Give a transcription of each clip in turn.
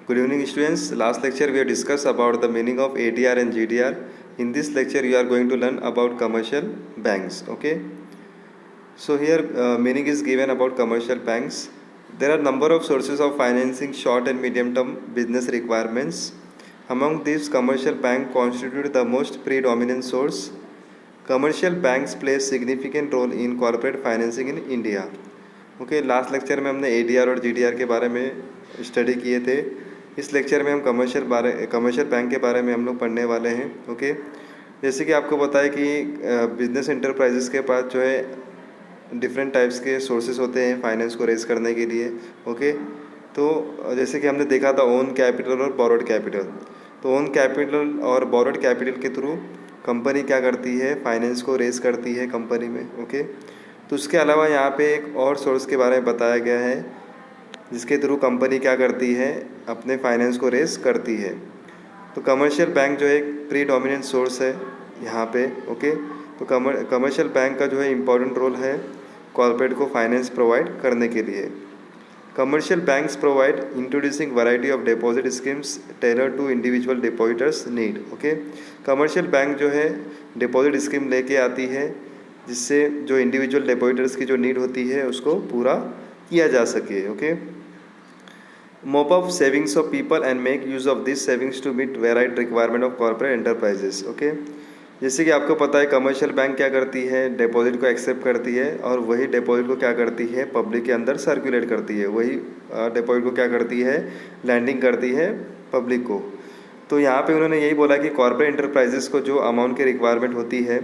Good evening, students. Last lecture we have discussed about the meaning of ADR and GDR. In this lecture, you are going to learn about commercial banks. Okay. So here, meaning is given about commercial banks. There are number of sources of financing short and medium-term business requirements. Among these, commercial bank constitute the most predominant source. Commercial banks play significant role in corporate financing in India. Okay last lecture में हमने ADR और GDR के बारे में study किए थे। इस lecture में हम कमर्शियल बैंक के बारे में हम लोग पढ़ने वाले हैं। ओके जैसे कि आपको पता है कि बिजनेस एंटरप्राइजेस के पास जो है डिफरेंट टाइप्स के सोर्सेज होते हैं फाइनेंस को रेज करने के लिए। ओके तो जैसे कि हमने देखा था ओन कैपिटल और बोरोड कैपिटल। तो ओन कैपिटल और बोरोड कैपिटल के थ्रू कंपनी क्या करती है, फाइनेंस को रेज करती है कंपनी में। ओके तो उसके अलावा यहाँ पे एक और सोर्स के बारे में बताया गया है जिसके थ्रू कंपनी क्या करती है, अपने फाइनेंस को रेज करती है। तो कमर्शियल बैंक जो है एक प्रीडोमिनेंट सोर्स है यहाँ पे। ओके तो कमर्शियल बैंक का जो है इम्पोर्टेंट रोल है कॉर्पोरेट को फाइनेंस प्रोवाइड करने के लिए। Commercial banks provide introducing variety of deposit schemes tailor to individual depositors need. Okay commercial bank जो है डिपॉजिट स्कीम लेके आती है जिससे जो इंडिविजुअल डिपॉजिटर्स की जो नीड होती है उसको पूरा किया जा सके। Okay mop of savings of people and make use of this savings to meet varied requirement of corporate enterprises. Okay जैसे कि आपको पता है कमर्शियल बैंक क्या करती है, डिपॉजिट को एक्सेप्ट करती है और वही डिपॉजिट को क्या करती है, पब्लिक के अंदर सर्कुलेट करती है। वही डिपॉजिट को क्या करती है, लैंडिंग करती है पब्लिक को। तो यहाँ पे उन्होंने यही बोला कि कॉर्पोरेट एंटरप्राइजेस को जो अमाउंट की रिक्वायरमेंट होती है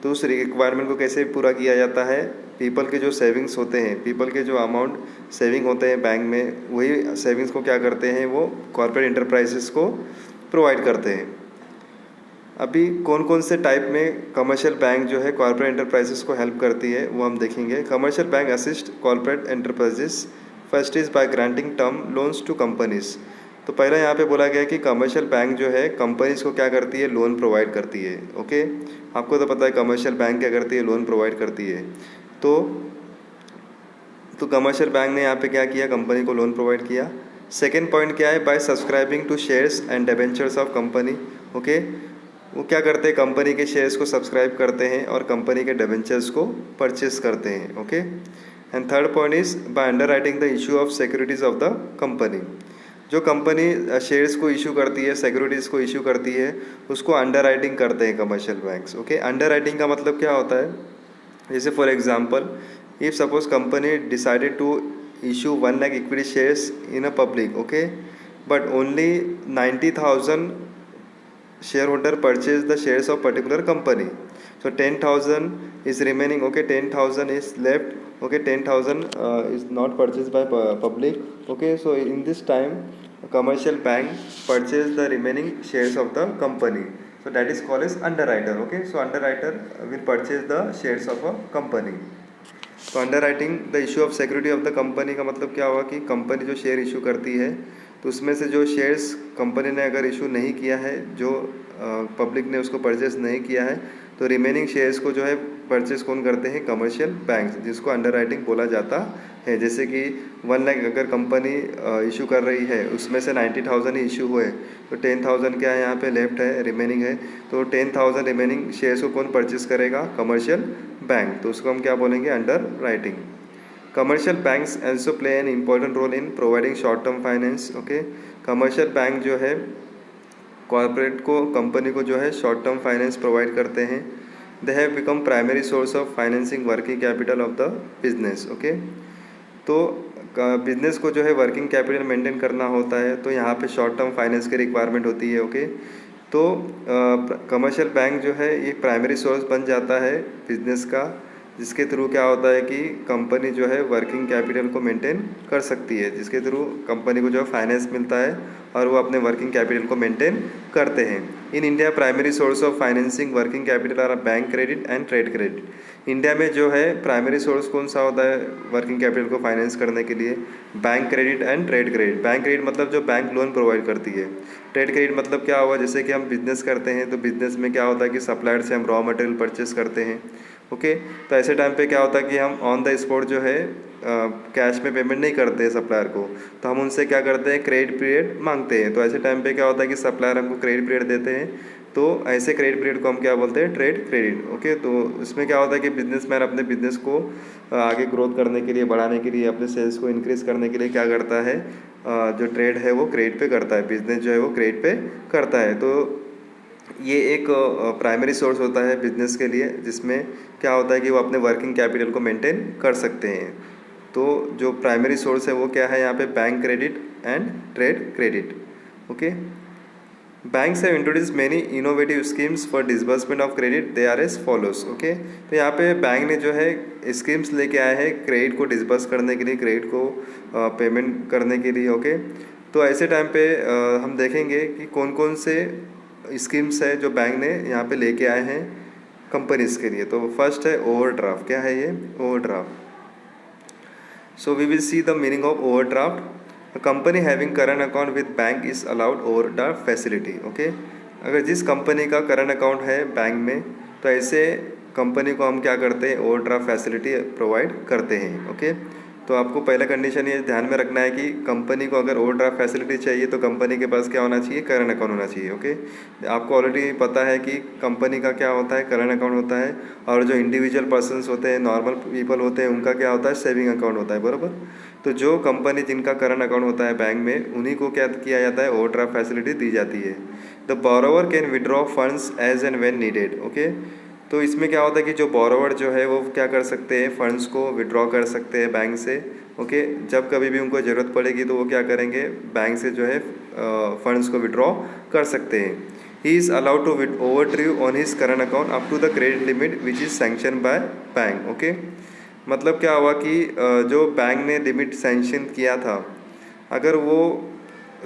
तो उस रिक्वायरमेंट को कैसे पूरा किया जाता है, पीपल के जो सेविंग्स होते हैं, पीपल के जो अमाउंट सेविंग होते हैं बैंक में, वही सेविंग्स को क्या करते हैं, वो कॉर्पोरेट एंटरप्राइजेस को प्रोवाइड करते हैं। अभी कौन कौन से टाइप में कमर्शियल बैंक जो है कॉर्पोरेट एंटरप्राइजेस को हेल्प करती है वो हम देखेंगे। Commercial bank assist corporate enterprises first is by granting term loans to companies. तो पहला यहाँ पे बोला गया कि कमर्शियल बैंक जो है कंपनीज को क्या करती है, लोन प्रोवाइड करती है। ओके आपको तो पता है कमर्शियल बैंक क्या करती है, लोन प्रोवाइड करती है। तो कमर्शियल बैंक ने यहाँ पे क्या किया, कंपनी को लोन प्रोवाइड किया। सेकेंड पॉइंट क्या है, by subscribing to shares and debentures of company. Okay वो क्या करते हैं, कंपनी के शेयर्स को सब्सक्राइब करते हैं और कंपनी के डिबेंचर्स को परचेस करते हैं। Okay and third point is by under writing the issue of securities of the company. जो कंपनी शेयर्स को इशू करती है, सिक्योरिटीज़ को इशू करती है, उसको अंडर राइटिंग करते हैं commercial banks. Okay under writing का मतलब क्या होता है, जैसे for example if suppose company decided to issue 1 lakh equity shares in a public, okay but only 90,000 share holder purchase the shares of particular company, so 10,000 is remaining, okay 10,000 is left, okay 10,000 is not purchased by public. Okay so in this time commercial bank purchase the remaining shares of the company, so that is called as underwriter. Okay so underwriter will purchase the shares of a company. तो under writing the issue of security of the company का मतलब क्या हुआ कि company जो share issue करती है तो उसमें से जो शेयर्स कंपनी ने अगर इशू नहीं किया है, जो पब्लिक ने उसको परचेस नहीं किया है, तो रिमेनिंग शेयर्स को जो है परचेस कौन करते हैं, कमर्शियल बैंक, जिसको अंडर राइटिंग बोला जाता है। जैसे कि 1 लाख अगर कंपनी इशू कर रही है, उसमें से 90,000 ही इशू हुए तो 10,000 क्या है यहाँ पे लेफ्ट है, रिमेनिंग है, तो 10,000 रिमेनिंग शेयर्स को कौन परचेस करेगा, कमर्शियल बैंक, तो उसको हम क्या बोलेंगे, under writing. Commercial banks also play an important role in providing short term finance. Okay commercial bank जो है कॉर्पोरेट को, कंपनी को जो है शॉर्ट टर्म फाइनेंस प्रोवाइड करते हैं। They have become primary source of financing working capital of the business. Okay तो business को जो है वर्किंग कैपिटल मेंटेन करना होता है, तो यहाँ पे शॉर्ट टर्म फाइनेंस की रिक्वायरमेंट होती है। ओके तो कमर्शियल बैंक जो है ये प्राइमरी सोर्स बन जाता है बिजनेस का, जिसके थ्रू क्या होता है कि कंपनी जो है वर्किंग कैपिटल को मेंटेन कर सकती है, जिसके थ्रू कंपनी को जो फाइनेंस मिलता है और वो अपने वर्किंग कैपिटल को मेंटेन करते हैं। In India primary source of financing working capital R bank credit and trade credit. India में जो है प्राइमरी सोर्स कौन सा होता है वर्किंग कैपिटल को फाइनेंस करने के लिए, bank credit and trade credit. Bank credit मतलब जो बैंक लोन प्रोवाइड करती है, ट्रेड क्रेडिट मतलब क्या हुआ, जैसे कि हम बिजनेस करते हैं तो बिजनेस में क्या होता है कि सप्लायर से हम रॉ मटेरियल परचेस करते हैं, ओके। तो ऐसे टाइम पे क्या होता है कि हम ऑन द स्पॉट जो है कैश में पेमेंट नहीं करते हैं सप्लायर को, तो हम उनसे क्या करते हैं, क्रेडिट पीरियड मांगते हैं। तो ऐसे टाइम पे क्या होता है कि सप्लायर हमको क्रेडिट पीरियड देते हैं, तो ऐसे क्रेडिट पीरियड को हम क्या बोलते हैं, ट्रेड क्रेडिट। ओके। तो इसमें क्या होता है कि बिजनेसमैन अपने बिजनेस को आगे ग्रोथ करने के लिए, बढ़ाने के लिए, अपने सेल्स को इंक्रीज़ करने के लिए क्या करता है, जो ट्रेड है वो क्रेडिट पे करता है, बिजनेस जो है वो क्रेडिट पे करता है। तो ये एक प्राइमरी सोर्स होता है बिजनेस के लिए, जिसमें क्या होता है कि वो अपने वर्किंग कैपिटल को मेंटेन कर सकते हैं। तो जो प्राइमरी सोर्स है वो क्या है यहाँ पे, bank credit and trade credit. Okay. Banks have introduce many innovative schemes for disbursement of credit, they are as follows. Okay. तो यहाँ पे बैंक ने जो है स्कीम्स लेके आए हैं क्रेडिट को डिसबर्स करने के लिए, क्रेडिट को पेमेंट करने के लिए। ओके। तो ऐसे टाइम पे हम देखेंगे कि कौन कौन से स्कीम्स है जो बैंक ने यहाँ पे लेके आए हैं कंपनीज के लिए। तो फर्स्ट है ओवरड्राफ्ट। क्या है ये, overdraft. So we will see the meaning of overdraft. A company having current account with bank is allowed overdraft facility. Okay. अगर जिस कंपनी का करंट अकाउंट है बैंक में, तो ऐसे कंपनी को हम क्या करते हैं, ओवरड्राफ्ट फैसिलिटी प्रोवाइड करते हैं। ओके। तो आपको पहला कंडीशन ये ध्यान में रखना है कि कंपनी को अगर ओवरड्राफ्ट फैसिलिटी चाहिए तो कंपनी के पास क्या होना चाहिए, करंट अकाउंट होना चाहिए। ओके। आपको ऑलरेडी पता है कि कंपनी का क्या होता है, करंट अकाउंट होता है, और जो इंडिविजुअल पर्सन्स होते हैं, नॉर्मल पीपल होते हैं, उनका क्या होता है, सेविंग अकाउंट होता है, बराबर। तो जो कंपनी जिनका करंट अकाउंट होता है बैंक में, उन्हीं को क्या किया जाता है, ओवरड्राफ्ट फैसिलिटी दी जाती है। The borrower can withdraw funds as and when needed. Okay. तो इसमें क्या होता है कि जो बोरोवर जो है वो क्या कर सकते हैं, फ़ंड्स को विड्रॉ कर सकते हैं बैंक से। ओके। जब कभी भी उनको ज़रूरत पड़ेगी तो वो क्या करेंगे, बैंक से जो है फंड्स को विड्रॉ कर सकते हैं। He is allowed to overdraw on his current account up to the credit limit which is sanction by bank. Okay. मतलब क्या हुआ कि जो बैंक ने लिमिट सैंक्शन किया था, अगर वो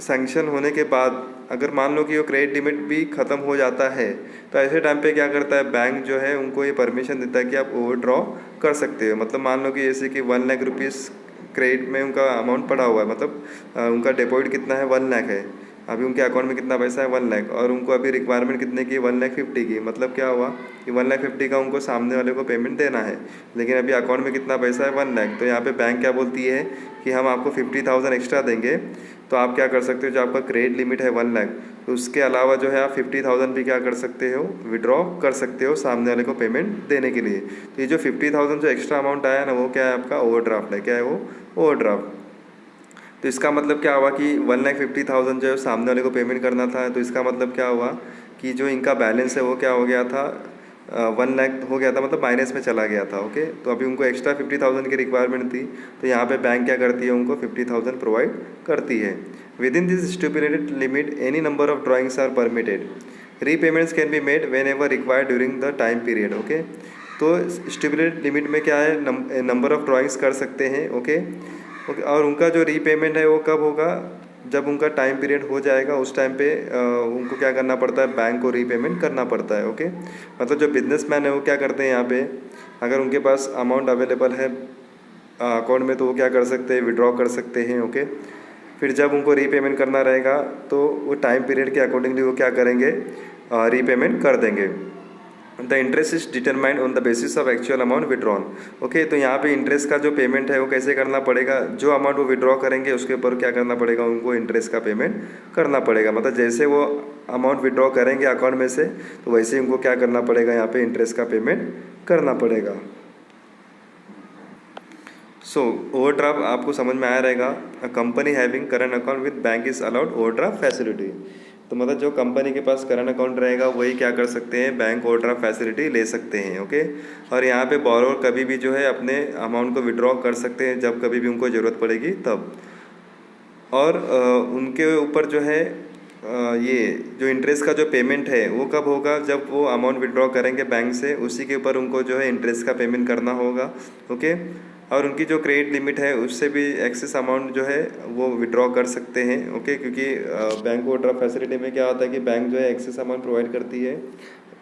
सैंक्शन होने के बाद अगर मान लो कि वो क्रेडिट लिमिट भी ख़त्म हो जाता है, तो ऐसे टाइम पे क्या करता है बैंक जो है, उनको ये परमिशन देता है कि आप ओवरड्रॉ कर सकते हो। मतलब मान लो कि जैसे कि 1 लाख रुपीज़ क्रेडिट में उनका अमाउंट पड़ा हुआ है, मतलब उनका डिपॉजिट कितना है, 1 लाख है। अभी उनके अकाउंट में कितना पैसा है, 1 लाख, और उनको अभी रिक्वायरमेंट कितने की, 1,50,000 की। मतलब क्या हुआ कि 1,50,000 का उनको सामने वाले को पेमेंट देना है, लेकिन अभी अकाउंट में कितना पैसा है, 1 लाख। तो यहाँ पे बैंक क्या बोलती है कि हम आपको 50,000 एक्स्ट्रा देंगे, तो आप क्या कर सकते हो, जो आपका क्रेडिट लिमिट है 1 लाख, तो उसके अलावा जो है आप 50,000 भी क्या कर सकते हो, विड्रॉ कर सकते हो सामने वाले को पेमेंट देने के लिए। तो ये जो 50,000 जो एक्स्ट्रा अमाउंट आया ना, वो क्या है, आपका ओवरड्राफ्ट है। क्या है वो, ओवरड्राफ्ट। तो इसका मतलब क्या हुआ कि 1,50,000 जो है सामने वाले को पेमेंट करना था, तो इसका मतलब क्या हुआ कि जो इनका बैलेंस है वो क्या हो गया था, 1 लाख हो गया था, मतलब माइनस में चला गया था। ओके। तो अभी उनको एक्स्ट्रा 50,000 की रिक्वायरमेंट थी, तो यहाँ पे बैंक क्या करती है, उनको 50,000 प्रोवाइड करती है। Within this stipulated limit any number of drawings are permitted, repayments can be made whenever required during the time period. Okay. तो स्टिपुलेटेड लिमिट में क्या है, नंबर ऑफ ड्राइंग्स कर सकते हैं। ओके। ओके। और उनका जो रीपेमेंट है वो कब होगा, जब उनका टाइम पीरियड हो जाएगा, उस टाइम पे उनको क्या करना पड़ता है, बैंक को रीपेमेंट करना पड़ता है। ओके। मतलब जो बिजनेसमैन है वो क्या करते हैं, यहाँ पे अगर उनके पास अमाउंट अवेलेबल है अकाउंट में, तो वो क्या कर सकते हैं, विड्रॉ कर सकते हैं। ओके। फिर जब उनको रीपेमेंट करना रहेगा, तो वो टाइम पीरियड के अकॉर्डिंगली वो क्या करेंगे, रीपेमेंट कर देंगे। The interest is determined on the basis of actual amount withdrawn. Okay. तो यहाँ पे इंटरेस्ट का जो पेमेंट है वो कैसे करना पड़ेगा, जो अमाउंट वो विड्रॉ करेंगे उसके ऊपर क्या करना पड़ेगा, उनको इंटरेस्ट का पेमेंट करना पड़ेगा। मतलब जैसे वो अमाउंट विड्रॉ करेंगे अकाउंट में से, तो वैसे ही उनको क्या करना पड़ेगा, यहाँ पे इंटरेस्ट का पेमेंट करना पड़ेगा। सो ओवरड्राफ्ट आपको समझ में आया रहेगा। A company having current account with bank is allowed overdraft facility. तो मतलब जो कंपनी के पास करंट अकाउंट रहेगा वही क्या कर सकते हैं, बैंक ओवरड्राफ्ट फैसिलिटी ले सकते हैं। ओके। और यहाँ पे बोरोवर कभी भी जो है अपने अमाउंट को विड्रॉ कर सकते हैं, जब कभी भी उनको ज़रूरत पड़ेगी तब। और उनके ऊपर जो है ये जो इंटरेस्ट का जो पेमेंट है वो कब होगा, जब वो अमाउंट विड्रॉ करेंगे बैंक से, उसी के ऊपर उनको जो है इंटरेस्ट का पेमेंट करना होगा। ओके। और उनकी जो क्रेडिट लिमिट है उससे भी एक्सेस अमाउंट जो है वो विड्रॉ कर सकते हैं। ओके। क्योंकि बैंक ओवरड्राफ्ट फैसिलिटी में क्या होता है कि बैंक जो है एक्सेस अमाउंट प्रोवाइड करती है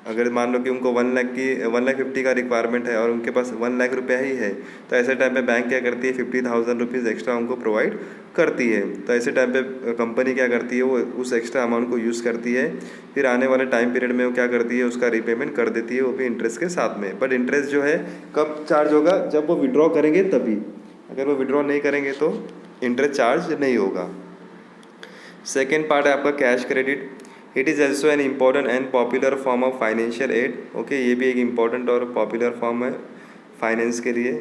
अगर मान लो कि उनको 1,50,000 का रिक्वायरमेंट है और उनके पास 1,00,000 रुपया ही है, तो ऐसे टाइम पे बैंक क्या करती है, 50,000 रुपीज़ एक्स्ट्रा उनको प्रोवाइड करती है। तो ऐसे टाइम पे कंपनी क्या करती है, वो उस एक्स्ट्रा अमाउंट को यूज़ करती है, फिर आने वाले टाइम पीरियड में वो क्या करती है, उसका रीपेमेंट कर देती है, वो भी इंटरेस्ट के साथ में। बट इंटरेस्ट जो है कब चार्ज होगा, जब वो विड्रॉ करेंगे तभी। अगर वो विड्रॉ नहीं करेंगे तो इंटरेस्ट चार्ज नहीं होगा। सेकेंड पार्ट है आपका cash credit. It is also an important and popular form of financial aid. Okay, ये भी एक इम्पॉर्टेंट और पॉपुलर फॉर्म है फाइनेंस के लिए।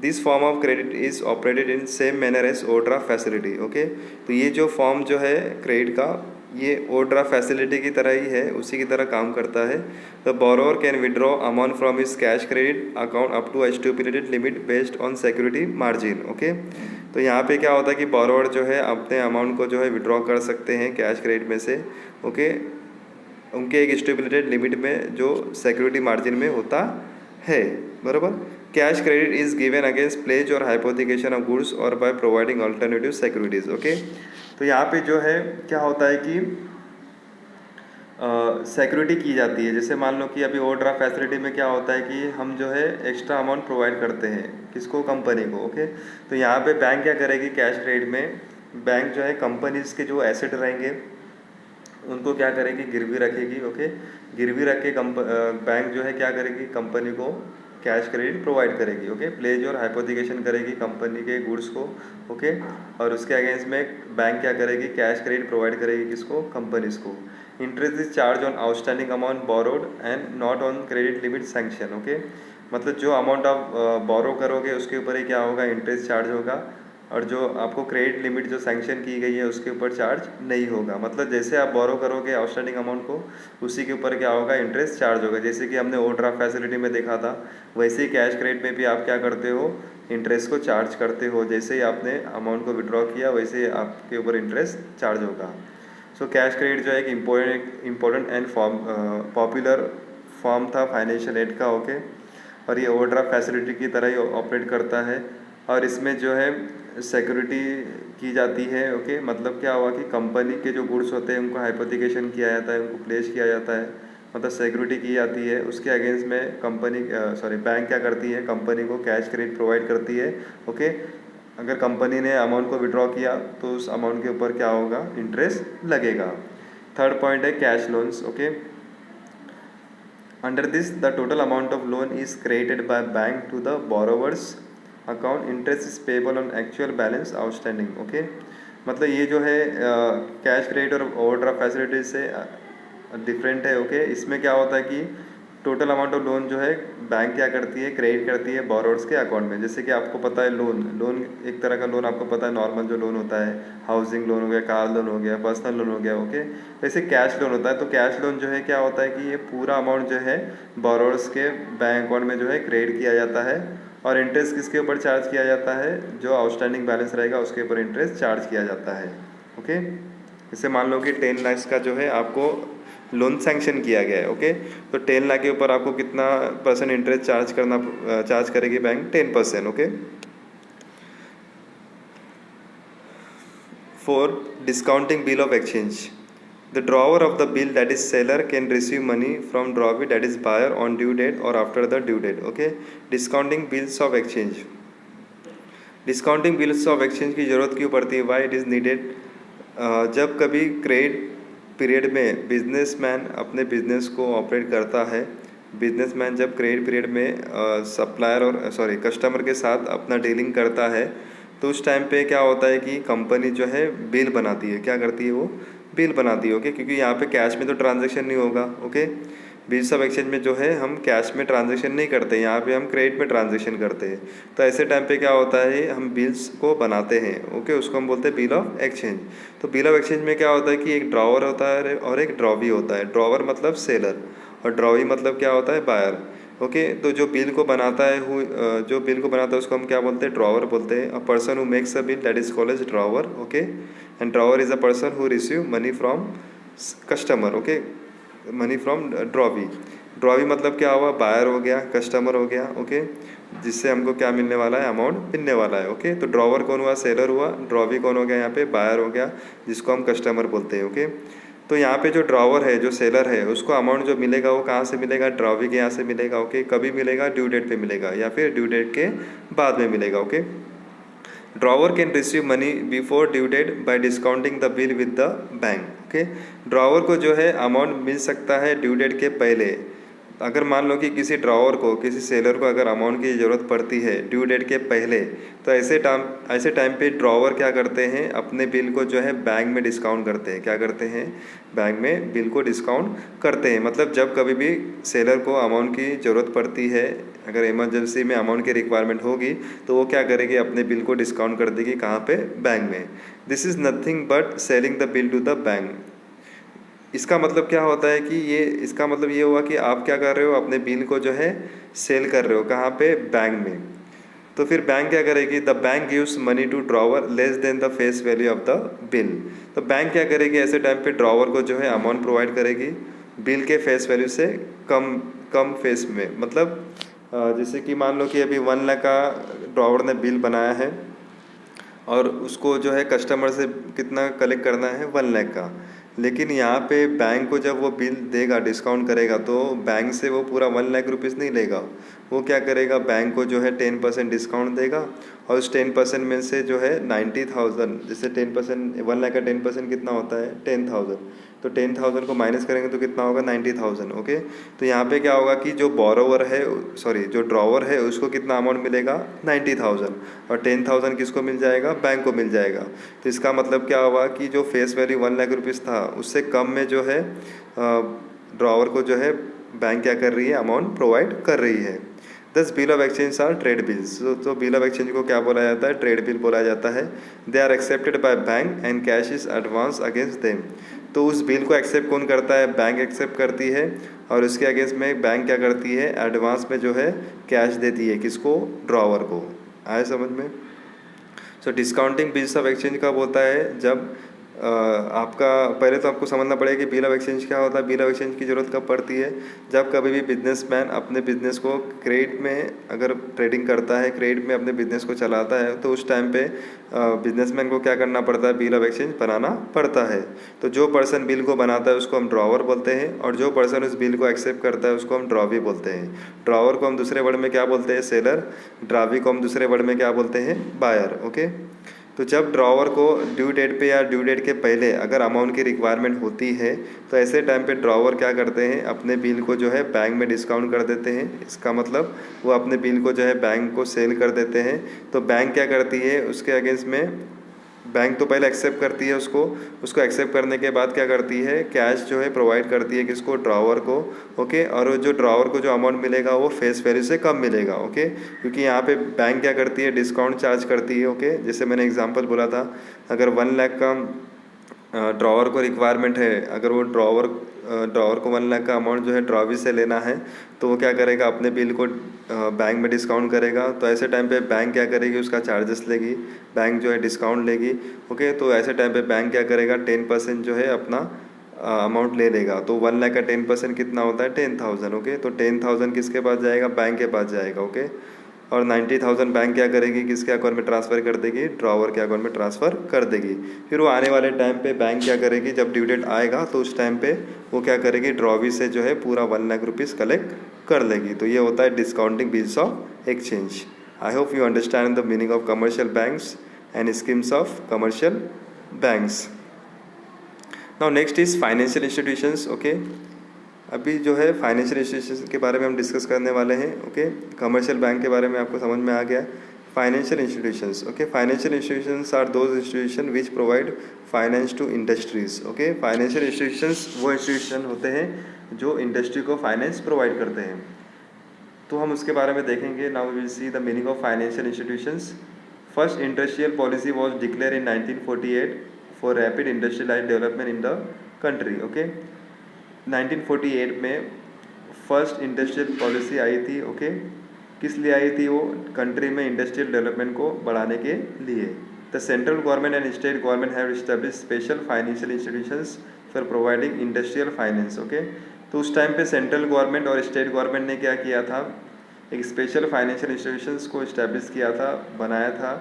This form of credit is operated in same manner as overdraft facility. Okay, तो ये जो फॉर्म जो है क्रेडिट का, ये ओवरड्राफ्ट फैसिलिटी की तरह ही है, उसी की तरह काम करता है। The borrower can withdraw amount from his cash credit account up to a stipulated limit based on security margin. Okay, तो यहाँ पे क्या होता है कि बोरोवर जो है अपने अमाउंट को जो है विड्रॉ कर सकते हैं कैश क्रेडिट में से। ओके, उनके एक स्टिपुलेटेड लिमिट में जो सिक्योरिटी मार्जिन में होता है, बराबर। Cash credit is given against pledge और हाइपोथिकेशन ऑफ गुड्स और by providing alternative securities. Okay, तो यहाँ पे जो है क्या होता है कि सिक्योरिटी की जाती है। जैसे मान लो कि अभी ओवरड्राफ्ट फैसिलिटी में क्या होता है कि हम जो है एक्स्ट्रा अमाउंट प्रोवाइड करते हैं, किसको, कंपनी को। ओके, तो यहाँ पे बैंक क्या करेगी, कैश क्रेडिट में बैंक जो है कंपनीज के जो एसेट रहेंगे उनको क्या करेगी, गिरवी रखेगी। ओके, गिरवी रख के बैंक जो है क्या करेगी, कंपनी को कैश क्रेडिट प्रोवाइड करेगी। ओके, प्लेज और हाइपोथिकेशन करेगी कंपनी के गुड्स को। ओके, और उसके अगेंस्ट में बैंक क्या करेगी, कैश क्रेडिट प्रोवाइड करेगी, किसको, कंपनीज को। Interest is charge on outstanding amount borrowed and not on credit limit sanction. Okay, मतलब जो अमाउंट आप बोरो करोगे उसके ऊपर ही क्या होगा, इंटरेस्ट चार्ज होगा, और जो आपको क्रेडिट लिमिट जो सैंक्शन की गई है उसके ऊपर चार्ज नहीं होगा। मतलब जैसे आप बोरो करोगे आउटस्टैंडिंग अमाउंट को, उसी के ऊपर क्या होगा, इंटरेस्ट चार्ज होगा। जैसे कि हमने ओवरड्राफ्ट फैसिलिटी में देखा था, वैसे ही कैश क्रेडिट में भी आप क्या करते हो, इंटरेस्ट को चार्ज करते हो। जैसे ही आपने अमाउंट को विड्रॉ किया वैसे ही आपके ऊपर इंटरेस्ट चार्ज होगा। सो कैश क्रेडिट जो है एक इम्पोर्टेंट एंड पॉपुलर फॉर्म था फाइनेंशियल एड का। ओके, और ये ओवरड्राफ्ट फैसिलिटी की तरह ही ऑपरेट करता है, और इसमें जो है सिक्योरिटी की जाती है। ओके, मतलब क्या हुआ कि कंपनी के जो गुड्स होते हैं उनको हाइपोथिकेशन किया जाता है, उनको प्लेस किया जाता है, मतलब सिक्योरिटी की जाती है। उसके अगेंस्ट में बैंक क्या करती है, कंपनी को कैश क्रेडिट प्रोवाइड करती है। ओके, अगर कंपनी ने अमाउंट को विड्रॉ किया तो उस अमाउंट के ऊपर क्या होगा, इंटरेस्ट लगेगा। थर्ड पॉइंट है cash loans. Okay, under this the total amount of loan is credited by bank to the borrowers account, interest is payable on actual balance outstanding. Okay, मतलब ये जो है कैश क्रेडिट और overdraft facility से different है। Okay, इसमें क्या होता है कि टोटल अमाउंट ऑफ लोन जो है बैंक क्या करती है, क्रेडिट करती है बोरोवर्स के अकाउंट में। जैसे कि आपको पता है लोन एक तरह का लोन आपको पता है, नॉर्मल जो लोन होता है, हाउसिंग लोन हो गया, कार लोन हो गया, पर्सनल लोन हो गया। ओके, वैसे कैश लोन होता है। तो कैश लोन जो है क्या होता है कि ये पूरा अमाउंट जो है बोरोवर्स के बैंक अकाउंट में जो है क्रेडिट किया जाता है, और इंटरेस्ट किसके ऊपर चार्ज किया जाता है, जो आउटस्टैंडिंग बैलेंस रहेगा उसके ऊपर इंटरेस्ट चार्ज किया जाता है। ओके, जैसे मान लो कि 10 लाख का जो है आपको लोन सैंक्शन किया गया है। ओके, तो 10 लाख के ऊपर आपको कितना % इंटरेस्ट चार्ज करेगी bank, 10%। Okay, 4 discounting bill of exchange. The drawer of the bill, that is seller, can receive money from drawee, that is buyer, on due date or after the due date. Okay, discounting bills of exchange. Discounting bills of exchange की ज़रूरत क्यों पड़ती है, why it is needed? जब कभी credit period में businessman अपने business को ऑपरेट करता है, बिजनेसमैन जब क्रेडिट पीरियड में सप्लायर और कस्टमर के साथ अपना डीलिंग करता है, तो उस टाइम पे क्या होता है कि कंपनी जो है बिल बनाती है, क्या करती है, वो बिल बनाती है। ओके, क्योंकि यहाँ पे कैश में तो ट्रांजैक्शन नहीं होगा। ओके, बिल्स ऑफ एक्सचेंज में जो है हम कैश में ट्रांजैक्शन नहीं करते, यहाँ पे हम क्रेडिट में ट्रांजैक्शन करते हैं। तो ऐसे टाइम पे क्या होता है, हम बिल्स को बनाते हैं। ओके, उसको हम बोलते हैं बिल ऑफ एक्सचेंज। तो बिल ऑफ एक्सचेंज में क्या होता है कि एक ड्रॉवर होता है और एक ड्रॉवी होता है। ड्रॉवर मतलब सेलर और ड्रॉवी मतलब क्या होता है, बायर। ओके, तो जो बिल को बनाता है उसको हम क्या बोलते हैं, ड्रॉवर बोलते हैं। A person who makes a bill, that is called as drawer. Okay, and drawer is a person who receive money from customer. Okay, money from drawee. Drawee मतलब क्या हुआ, बायर हो गया, कस्टमर हो गया। ओके, जिससे हमको क्या मिलने वाला है, अमाउंट मिलने वाला है। ओके, तो ड्रॉवर कौन हुआ, सेलर हुआ। ड्रॉवी कौन हो गया, यहाँ पे बायर हो गया, जिसको हम कस्टमर बोलते हैं। ओके, तो यहाँ पे जो ड्रॉवर है, जो सेलर है, उसको अमाउंट जो मिलेगा वो कहाँ से मिलेगा? ड्रॉवी के यहाँ से मिलेगा। ओके, कभी मिलेगा? ड्यू डेट पे मिलेगा या फिर ड्यू डेट के बाद में मिलेगा। Okay, drawer can receive money before due date by discounting the bill with the bank. Okay, drawer को जो है अमाउंट मिल सकता है ड्यू डेट के पहले। अगर मान लो कि किसी ड्रॉवर को, किसी सेलर को अगर अमाउंट की ज़रूरत पड़ती है ड्यू डेट के पहले, तो ऐसे टाइम पे ड्रॉवर क्या करते हैं? अपने बिल को जो है बैंक में डिस्काउंट करते हैं। क्या करते हैं? बैंक में बिल को डिस्काउंट करते हैं। मतलब जब कभी भी सेलर को अमाउंट की ज़रूरत पड़ती है, अगर इमरजेंसी में अमाउंट की रिक्वायरमेंट होगी, तो वो क्या करेगी? अपने बिल को डिस्काउंट कर देगी। कहाँ पे? बैंक में। This is nothing but selling the bill to the bank. इसका मतलब क्या होता है कि इसका मतलब ये हुआ कि आप क्या कर रहे हो? अपने बिल को जो है सेल कर रहे हो। कहाँ पे? बैंक में। तो फिर बैंक क्या करेगी? The bank gives money to drawer less than the face value of the bill. तो बैंक क्या करेगी? ऐसे टाइम पे ड्रॉवर को जो है अमाउंट प्रोवाइड करेगी बिल के फेस वैल्यू से कम फेस में। मतलब जैसे कि मान लो कि अभी 1 लाख का ड्रॉवर ने बिल बनाया है और उसको जो है कस्टमर से कितना कलेक्ट करना है? 1 लाख का। लेकिन यहाँ पे बैंक को जब वो बिल देगा, डिस्काउंट करेगा, तो बैंक से वो पूरा 1 लाख रुपीज़ नहीं लेगा। वो क्या करेगा? बैंक को जो है 10% डिस्काउंट देगा और उस 10% में से जो है 90,000, जैसे 10%, 1 लाख का 10% कितना होता है? 10,000। तो 10,000 को माइनस करेंगे तो कितना होगा? 90,000। ओके, तो यहाँ पे क्या होगा कि जो बोरोवर है, सॉरी जो ड्रॉवर है, उसको कितना अमाउंट मिलेगा? 90,000। और 10,000 किसको मिल जाएगा? बैंक को मिल जाएगा। तो इसका मतलब क्या हुआ कि जो फेस वैल्यू 1 लाख रुपीज़ था, उससे कम में जो है ड्रॉवर को जो है बैंक क्या कर रही है? अमाउंट प्रोवाइड कर रही है। दस bill of exchange are trade bills. तो बिल ऑफ एक्सचेंज को क्या बोला जाता है? ट्रेड बिल बोला जाता है। They are accepted by bank and cash is advance against them. तो उस बिल को एक्सेप्ट कौन करता है? बैंक एक्सेप्ट करती है और उसके अगेंस्ट में बैंक क्या करती है? एडवांस में जो है कैश देती है। किसको? ड्रॉवर को। आए समझ में? सो डिस्काउंटिंग बिल्स ऑफ एक्सचेंज कब होता है? जब आपका पहले तो आपको समझना पड़ेगा कि बिल ऑफ एक्सचेंज क्या होता है। बिल ऑफ एक्सचेंज की ज़रूरत कब पड़ती है? जब कभी भी बिजनेसमैन अपने बिजनेस को क्रेडिट में अगर ट्रेडिंग करता है, क्रेडिट में अपने बिजनेस को चलाता है, तो उस टाइम पे बिजनेसमैन को क्या करना पड़ता है? बिल ऑफ एक्सचेंज बनाना पड़ता है। तो जो पर्सन बिल को बनाता है उसको हम ड्रॉवर बोलते हैं, और जो पर्सन उस बिल को एक्सेप्ट करता है उसको हम ड्रॉवी बोलते हैं। ड्रॉवर को हम दूसरे वर्ड में क्या बोलते हैं? सेलर। ड्रावी को हम दूसरे वर्ड में क्या बोलते हैं? बायर। ओके, तो जब ड्रॉवर को ड्यू डेट पे या ड्यू डेट के पहले अगर अमाउंट की रिक्वायरमेंट होती है, तो ऐसे टाइम पे ड्रॉवर क्या करते हैं? अपने बिल को जो है बैंक में डिस्काउंट कर देते हैं। इसका मतलब वो अपने बिल को जो है बैंक को सेल कर देते हैं। तो बैंक क्या करती है? उसके अगेंस्ट में बैंक तो पहले एक्सेप्ट करती है उसको एक्सेप्ट करने के बाद क्या करती है? कैश जो है प्रोवाइड करती है। किसको? ड्रॉवर को। ओके, और जो ड्रॉवर को जो अमाउंट मिलेगा वो फेस वैल्यू से कम मिलेगा। ओके, क्योंकि यहाँ पे बैंक क्या करती है? डिस्काउंट चार्ज करती है। ओके, जैसे मैंने एग्जांपल बोला था, अगर 1 लाख का ड्रॉवर को रिक्वायरमेंट है, अगर वो ड्रॉवर को 1 लाख का अमाउंट जो है ड्रॉवी से लेना है, तो वो क्या करेगा? अपने बिल को बैंक में डिस्काउंट करेगा। तो ऐसे टाइम पे बैंक क्या करेगी? उसका चार्जेस लेगी, बैंक जो है डिस्काउंट लेगी। ओके, तो ऐसे टाइम पे बैंक क्या करेगा? 10% जो है अपना अमाउंट ले लेगा। तो 1 लाख का 10% कितना होता है? 10,000। ओके, तो 10,000 किसके पास जाएगा? बैंक के पास जाएगा। ओके, और 90,000 बैंक क्या करेगी? किसके अकाउंट में ट्रांसफ़र कर देगी? ड्रॉवर के अकाउंट में ट्रांसफ़र कर देगी। फिर वो आने वाले टाइम पे बैंक क्या करेगी? जब ड्यू डेट आएगा तो उस टाइम पे वो क्या करेगी? ड्रॉवी से जो है पूरा 1 लाख रुपीज़ कलेक्ट कर लेगी। तो ये होता है discounting bills of exchange. I hope you understand the meaning of commercial banks and schemes of commercial banks. Now next is financial institutions. Okay, अभी जो है फाइनेंशियल इंस्टीट्यूशन के बारे में हम डिस्कस करने वाले हैं। ओके, कमर्शियल बैंक के बारे में आपको समझ में आ गया। Financial institutions. Okay, financial institutions are those institution which provide finance to industries. Okay, financial institutions वो इंस्टीट्यूशन होते हैं जो इंडस्ट्री को फाइनेंस प्रोवाइड करते हैं। तो हम उसके बारे में देखेंगे। Now we will see the meaning of financial institutions. First industrial policy was declare in 1948 for rapid industrialize development in the country. Okay, 1948 में फर्स्ट इंडस्ट्रियल पॉलिसी आई थी। ओके, किस लिए आई थी? वो कंट्री में इंडस्ट्रियल डेवलपमेंट को बढ़ाने के लिए। The central government and state government have establish special financial institutions for providing industrial finance. Okay, तो उस टाइम पे सेंट्रल गवर्नमेंट और स्टेट गवर्नमेंट ने क्या किया था? एक स्पेशल फाइनेंशियल इंस्टीट्यूशंस को इस्टेब्लिश किया था, बनाया था,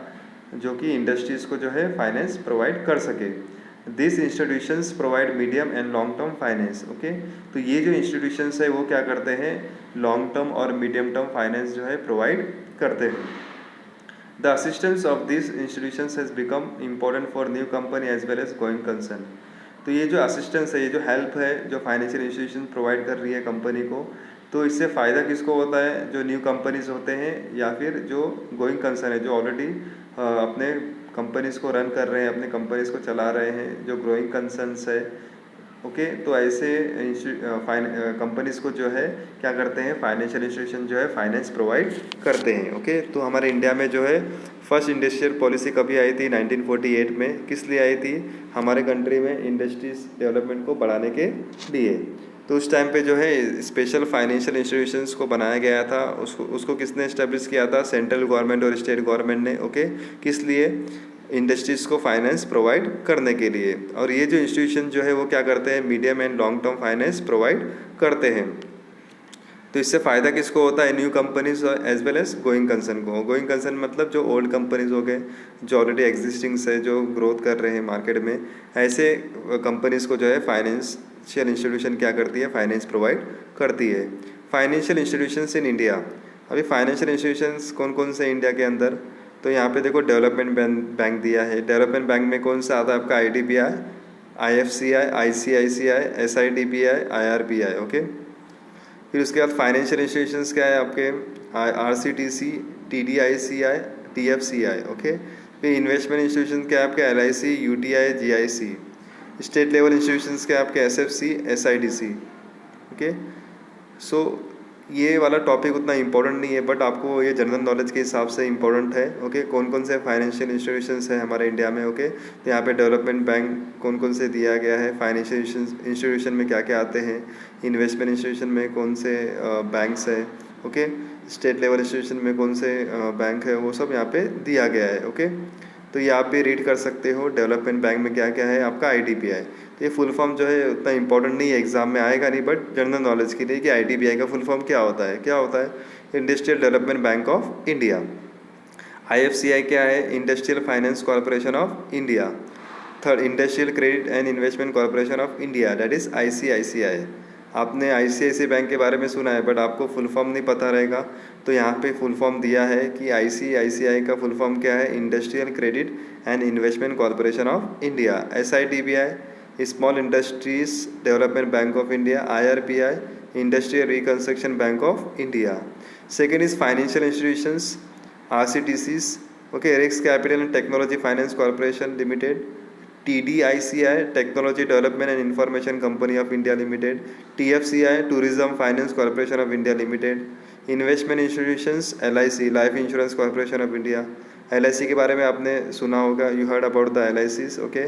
जो कि इंडस्ट्रीज़ को जो है फाइनेंस प्रोवाइड कर सके। This institutions provide medium and long term finance. Okay, तो ये जो इंस्टीट्यूशंस है वो क्या करते हैं, लॉन्ग टर्म और मीडियम टर्म फाइनेंस जो है प्रोवाइड करते हैं। The assistance of this institutions has become important for new company as well as going concern. तो ये जो असिस्टेंस है, ये जो हेल्प है जो फाइनेंशियल इंस्टीट्यूशन प्रोवाइड कर रही है कंपनी को, तो इससे फ़ायदा किसको होता है, जो न्यू कंपनीज होते हैं या फिर जो गोइंग कंसर्न है, जो ऑलरेडी अपने कंपनीज़ को रन कर रहे हैं, अपने कंपनीज़ को चला रहे हैं, जो ग्रोइंग कंसर्न्स है। ओके, तो ऐसे कंपनीज़ को जो है क्या करते हैं, फाइनेंशियल इंस्टीट्यूशन जो है फाइनेंस प्रोवाइड करते हैं। ओके, तो हमारे इंडिया में जो है फर्स्ट इंडस्ट्रियल पॉलिसी कभी आई थी, 1948 में। किस लिए आई थी, हमारे कंट्री में इंडस्ट्रीज डेवलपमेंट को बढ़ाने के लिए। तो उस टाइम पे जो है स्पेशल फाइनेंशियल इंस्टीट्यूशंस को बनाया गया था। उसको किसने इस्टेब्लिश किया था, सेंट्रल गवर्नमेंट और स्टेट गवर्नमेंट ने। ओके, किस लिए, इंडस्ट्रीज़ को फाइनेंस प्रोवाइड करने के लिए। और ये जो इंस्टीट्यूशन जो है वो क्या करते हैं, medium and long term finance provide करते हैं। तो इससे फ़ायदा किसको होता है, new companies as well as going concern को। गोइंग कंसर्न मतलब जो ओल्ड कंपनीज हो गए, जो ऑलरेडी एग्जिस्टिंग्स है, जो ग्रोथ कर रहे हैं मार्केट में, ऐसे कंपनीज को जो है फाइनेंशियल इंस्टीट्यूशन क्या करती है, फाइनेंस प्रोवाइड करती है। फाइनेंशियल इंस्टीट्यूशंस इन इंडिया, अभी फाइनेंशियल इंस्टीट्यूशंस कौन कौन से इंडिया के अंदर, तो यहाँ पे देखो डेवलपमेंट बैंक दिया है। डेवलपमेंट बैंक में कौन सा आता है आपका, IDBI, IFCI, ICICI, SIDBI, IRBI। Okay, फिर उसके बाद फाइनेंशियल इंस्टीट्यूशंस क्या है आपके, RCTC, TDICI, TFCI। ओके, फिर इन्वेस्टमेंट इंस्टीट्यूशन क्या है आपके, LIC, UTI, GIC। State level institutions क्या है आपके, SFC, SIDC। ओके, सो ये वाला टॉपिक उतना इम्पोर्टेंट नहीं है, बट आपको ये जनरल नॉलेज के हिसाब से इम्पोर्टेंट है। ओके, कौन कौन से फाइनेंशियल इंस्टीट्यूशंस है हमारे इंडिया में। ओके, तो यहाँ पे डेवलपमेंट बैंक कौन कौन से दिया गया है, फाइनेंशियल इंस्टीट्यूशन में क्या क्या आते हैं, इन्वेस्टमेंट इंस्टीट्यूशन में कौन से बैंक्स है। ओके, स्टेट लेवल इंस्टीट्यूशन में कौन से बैंक है, वो सब यहाँ पे दिया गया है। ओके, तो ये आप भी रीड कर सकते हो। डेवलपमेंट बैंक में क्या क्या है आपका, IDBI। तो ये फुल फॉर्म जो है उतना इंपॉर्टेंट नहीं है, एग्जाम में आएगा नहीं, बट जनरल नॉलेज के लिए कि IDBI का फुल फॉर्म क्या होता है, क्या होता है, industrial development bank of India. IFCI क्या है, industrial finance corporation of India. Third, industrial credit and investment corporation of India, that is ICICI। आपने ICICI बैंक के बारे में सुना है, बट आपको फुल फॉर्म नहीं पता रहेगा, तो यहाँ पे फुल फॉर्म दिया है कि ICICI का फुल फॉर्म क्या है, industrial credit and investment corporation of India. SIDBI, small industries development bank of India. IRBI, industrial reconstruction bank of India. Second is financial institutions, RCTCs। Okay, रिक्स capital and technology finance corporation limited. TDICI, technology development and information company of India limited. TFCI, tourism finance corporation of India limited. Investment institutions, LIC, life insurance corporation of India. LIC के बारे में आपने सुना होगा, you heard about the LICs। Okay,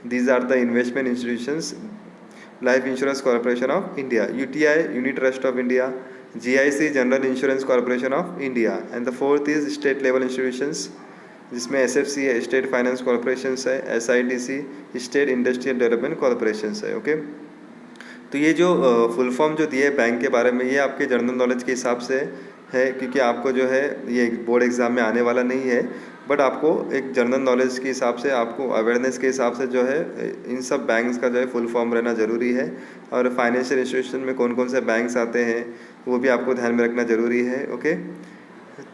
these are the investment institutions, life insurance corporation of India. UTI, unit trust of India. GIC, general insurance corporation of India. And the fourth is state level institutions, जिसमें SFC है, state finance corporation है। SIDC, state industrial development corporation है। Okay, तो ये जो full form जो दिए bank के बारे में, ये आपके जनरल नॉलेज के हिसाब से है, क्योंकि आपको जो है ये बोर्ड एग्ज़ाम में आने वाला नहीं है, बट आपको एक जनरल नॉलेज के हिसाब से, आपको अवेयरनेस के हिसाब से जो है इन सब बैंक्स का जो है फुल फॉर्म रहना ज़रूरी है। और फाइनेंशियल इंस्टीट्यूशन में कौन कौन से बैंक्स आते हैं वो भी आपको ध्यान में रखना ज़रूरी है। ओके,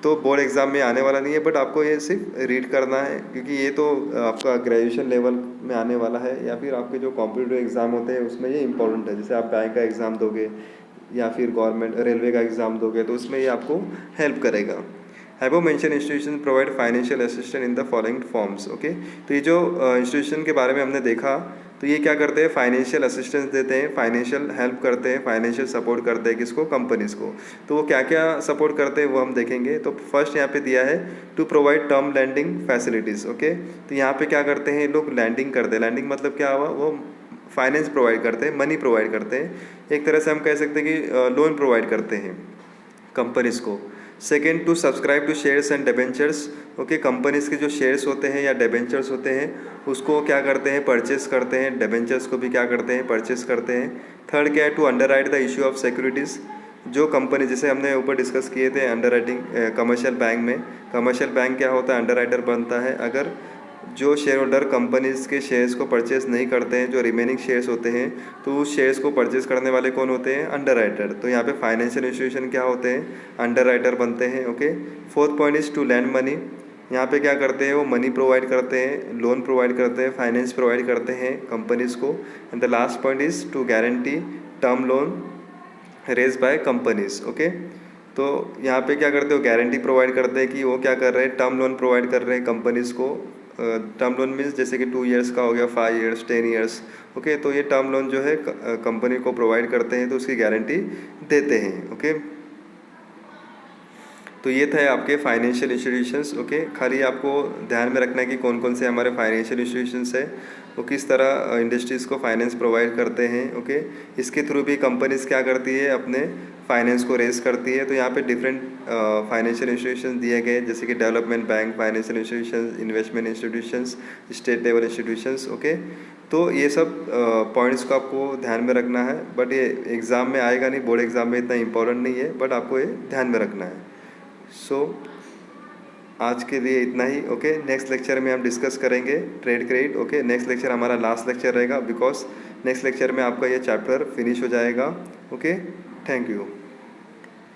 तो बोर्ड एग्ज़ाम में आने वाला नहीं है, बट आपको ये सिर्फ रीड करना है, क्योंकि ये तो आपका ग्रेजुएशन लेवल में आने वाला है, या फिर आपके जो कॉम्पिटिटिव एग्ज़ाम होते हैं उसमें ये इंपॉर्टेंट है। जैसे आप बैंक का एग्ज़ाम दोगे या फिर गवर्नमेंट रेलवे का एग्ज़ाम दोगे, तो उसमें ये आपको हेल्प करेगा। Have mention institution provide financial assistance in the following forms. Okay, तो ये जो इंस्टीट्यूशन के बारे में हमने देखा, तो ये क्या करते हैं, फाइनेंशियल असिस्टेंस देते हैं, फाइनेंशियल हेल्प करते हैं, फाइनेंशियल सपोर्ट करते हैं किसको, कंपनीज़ को। तो वो क्या क्या सपोर्ट करते हैं वो हम देखेंगे। तो फर्स्ट यहाँ पे दिया है to provide term lending facilities. Okay, तो यहाँ पे क्या करते हैं लोग, लैंडिंग करते हैं। लैंडिंग मतलब क्या हुआ, वो फाइनेंस प्रोवाइड करते हैं, मनी प्रोवाइड करते हैं। एक तरह से हम कह सकते हैं कि लोन प्रोवाइड करते हैं कंपनीज़ को। Second, to subscribe to shares and debentures. Okay, companies के जो शेयर्स होते हैं या डिबेंचर्स होते हैं उसको क्या करते हैं, परचेस करते हैं। डिबेंचर्स को भी क्या करते हैं, परचेस करते हैं। थर्ड क्या है, to underwrite the issue of securities. जो कंपनी, जैसे हमने ऊपर डिस्कस किए थे अंडरराइटिंग कमर्शियल बैंक में, कमर्शियल बैंक क्या होता है, अंडरराइटर बनता है अगर जो शेयर होल्डर कंपनीज के शेयर्स को परचेज नहीं करते हैं, जो रिमेनिंग शेयर्स होते हैं, तो उस शेयर्स को परचेज करने वाले कौन होते हैं? Under writer. तो यहाँ पे फाइनेंशियल इंस्टीट्यूशन क्या होते हैं? अंडर राइटर बनते हैं। Okay. Fourth point is to lend money. यहाँ पे क्या करते हैं? वो मनी प्रोवाइड करते हैं, लोन प्रोवाइड करते हैं, फाइनेंस प्रोवाइड करते हैं कंपनीज को। And the last point is to guarantee term loan raise by companies. Okay. तो यहाँ पे क्या करते हो? गारंटी प्रोवाइड करते हैं कि वो क्या कर रहे हैं? टर्म लोन प्रोवाइड कर रहे हैं कंपनीज को। टर्म लोन मीन्स जैसे कि 2 ईयर्स का हो गया, 5 ईयर्स, 10 ईयर्स। ओके। तो ये टर्म लोन जो है कंपनी को प्रोवाइड करते हैं, तो उसकी गारंटी देते हैं। ओके। तो ये थे आपके फाइनेंशियल इंस्टीट्यूशंस। ओके। खाली आपको ध्यान में रखना है कि कौन कौन से हमारे फाइनेंशियल इंस्टीट्यूशंस है, वो किस तरह इंडस्ट्रीज़ को फाइनेंस प्रोवाइड करते हैं। ओके। इसके थ्रू भी कंपनीज क्या करती है? अपने फाइनेंस को रेज करती है। तो यहाँ पे डिफरेंट फाइनेंशियल इंस्टीट्यूशंस दिए गए, जैसे कि development bank, financial institutions, investment institutions, state level institutions. Okay. तो ये सब पॉइंट्स को आपको ध्यान में रखना है, बट ये एग्ज़ाम में आएगा नहीं, बोर्ड एग्ज़ाम में इतना इंपॉर्टेंट नहीं है, बट आपको ये ध्यान में रखना है। सो आज के लिए इतना ही। ओके। नेक्स्ट लेक्चर में हम डिस्कस करेंगे trade credit. Okay. Next lecture हमारा लास्ट लेक्चर रहेगा, बिकॉज नेक्स्ट लेक्चर में आपका ये चैप्टर फिनिश हो जाएगा। ओके। Thank you.